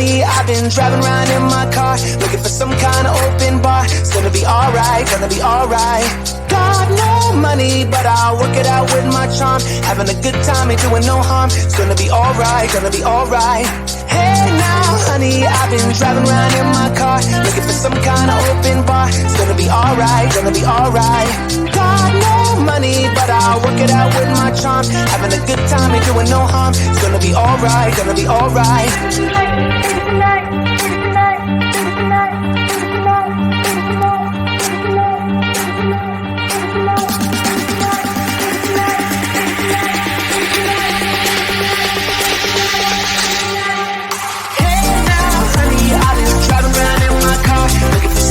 honey, I've been driving around in my car, looking for some kind of open bar. It's gonna be alright, gonna be alright. Got no money, but I'll work it out with my charm. Having a good time, ain't doing no harm. It's gonna be alright, gonna be alright. Hey now, honey, I've been driving around in my car, looking for some kind of open bar. It's gonna be alright, gonna be alright. Got no money, but I'll work it out with my charm. Having a good time, ain't doing no harm. It's gonna be alright, gonna be alright.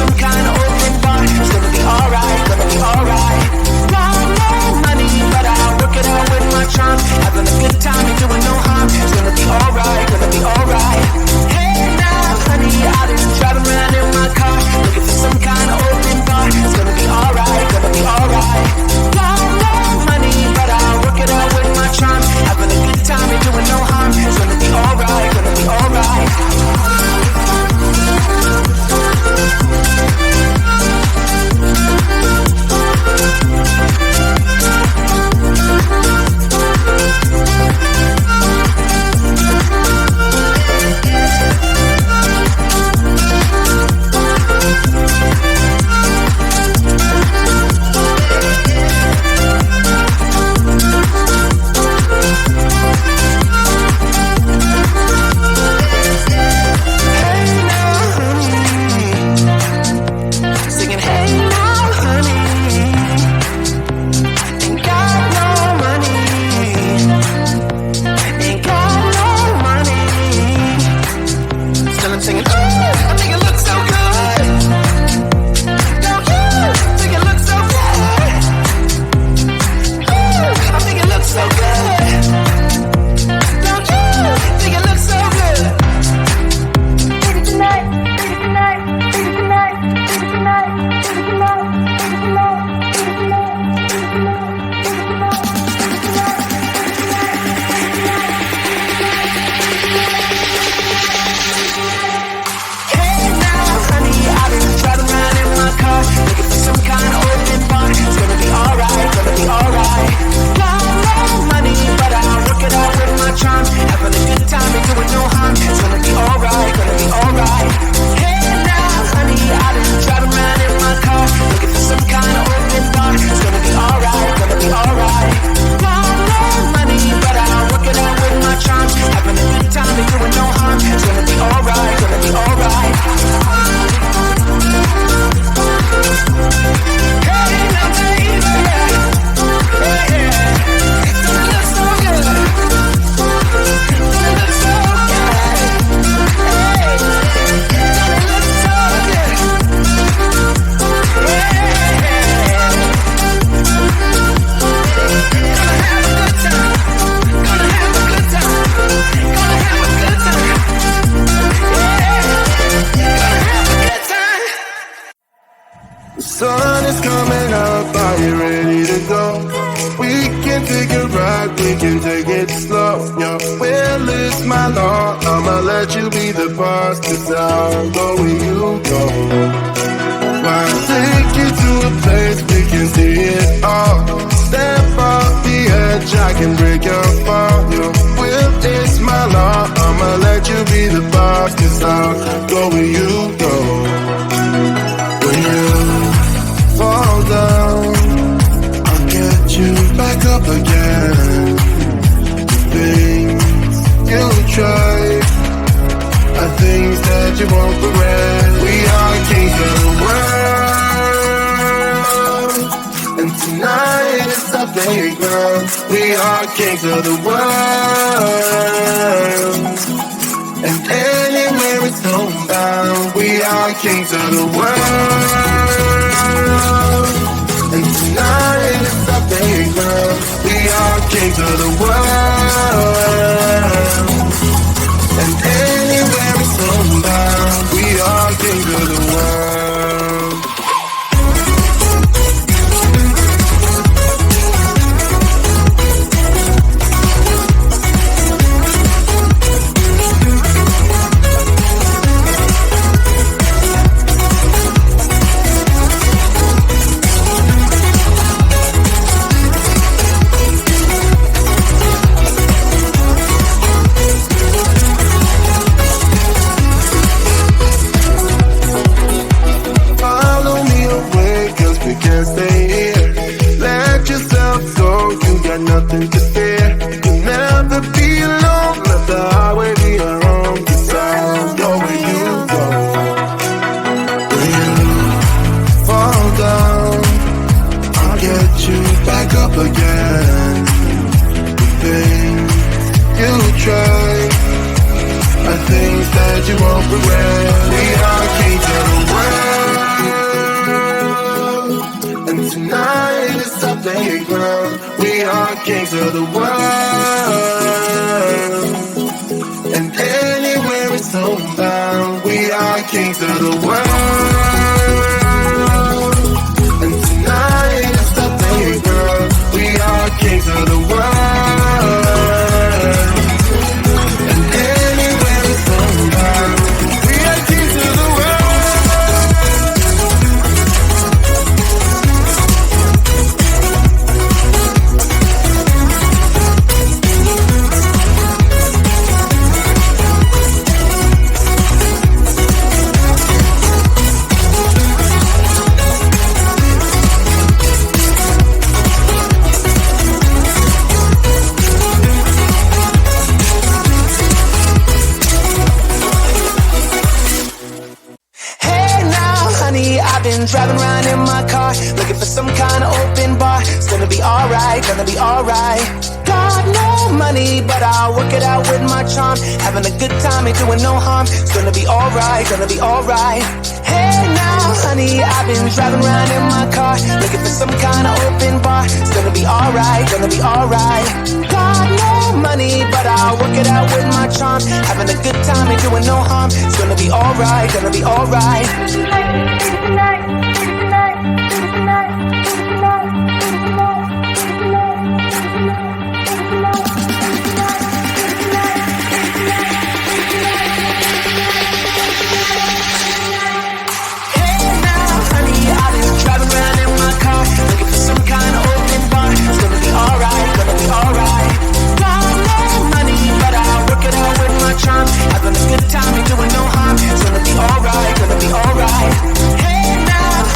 Some kind of open bar. It's gonna be alright, gonna be alright. Got no money, but I'll work it out with my charm. Having a good time, ain't doing no harm. It's gonna be alright, gonna be alright. Hey now, honey, I've been driving around in my car, looking for some kind of open bar. It's gonna be alright, gonna be alright. Got no money, but I'll work it out with my charm. Having a good time, ain't doing no harm. It's gonna be alright, gonna be alright. Sun is coming up, are you ready to go? We can take a ride, we can take it slow. Your will is my law, I'ma let you be the boss, 'cause I'll go where you go. I'll take you to a place we can see it all. Step off the edge, I can break your fall. Your will is my law, I'ma let you be the boss, 'cause I'll go where you go. When you fall down, I'll get you back up again. Things you try are things that you won't regret. We are kings of the world, and tonight is the playground. We are kings of the world, and anywhere it's homebound. We are kings of the world, and tonight is the playground. We are kings of the world, and anywhere it's homebound. We are kings of the world. got nothing to fear. You'll never be alone. Let the highway be your home. 'Cause I'll go where you go. When you fall down, I'll get you back up again. The things you try are things that you won't regret. We are kings of the world, and tonight is our playground. We are kings of the world, and anywhere it's homebound. We are kings of the world, and tonight is our playground. We are kings of the world, and anywhere it's homebound. We are kings of the I've been driving around in my car, looking for some kind of open bar. It's gonna be alright, gonna be alright. Got no money, but I'll work it out with my charm. Having a good time, ain't doing no harm. It's gonna be alright, gonna be alright. Hey now, honey, I've been driving around in my car, looking for some kind of open bar. It's gonna be alright, gonna be alright. Got no money, but I'll work it out with my charm. Having a good time, ain't doing no harm. It's gonna be alright, gonna be alright. Having a good time, ain't doing no harm. It's gonna be alright, gonna be alright. Hey now,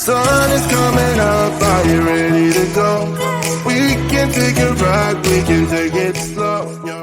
sun is coming up, are you ready to go? We can take a ride, we can take it slow, yo.